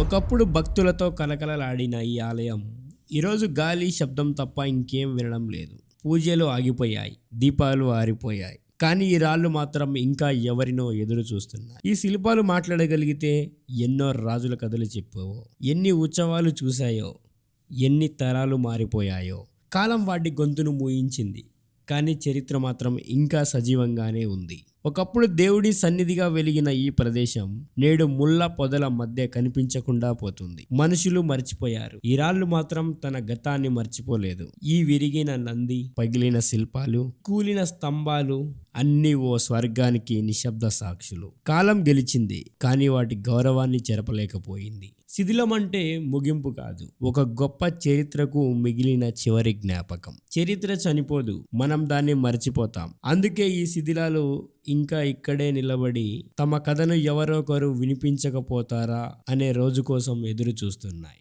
ఒకప్పుడు భక్తులతో కలకలలాడిన ఈ ఆలయం ఈరోజు గాలి శబ్దం తప్ప ఇంకేం వినడం లేదు. పూజలు ఆగిపోయాయి, దీపాలు ఆరిపోయాయి, కానీ ఈ రాళ్ళు మాత్రం ఇంకా ఎవరినో ఎదురు చూస్తున్నాయి. ఈ శిల్పాలు మాట్లాడగలిగితే ఎన్నో రాజుల కథలు చెప్పావో, ఎన్ని ఉత్సవాలు చూశాయో, ఎన్ని తరాలు మారిపోయాయో. కాలం వాటి గొంతును మూయించింది, కానీ చరిత్ర మాత్రం ఇంకా సజీవంగానే ఉంది. ఒకప్పుడు దేవుడి సన్నిధిగా వెలిగిన ఈ ప్రదేశం నేడు ముళ్ళ పొదల మధ్య కనిపించకుండా పోతుంది. మనుషులు మర్చిపోయారు, ఈ రాళ్ళు మాత్రం తన గతాన్ని మర్చిపోలేదు. ఈ విరిగిన నంది, పగిలిన శిల్పాలు, కూలిన స్తంభాలు అన్నీ ఓ స్వర్గానికి నిశ్శబ్ద సాక్షులు. కాలం గెలిచింది, కానీ వాటి గౌరవాన్ని చెరపలేకపోయింది. శిథిలం అంటే ముగింపు కాదు, ఒక గొప్ప చరిత్రకు మిగిలిన చివరి జ్ఞాపకం. చరిత్ర చనిపోదు, మనం దాన్ని మర్చిపోతాం. అందుకే ఈ శిథిలాలు ఇంకా ఇక్కడే నిలబడి తమ కథను ఎవరొకరు వినిపించకపోతారా అనే రోజు కోసం ఎదురు చూస్తున్నాయి.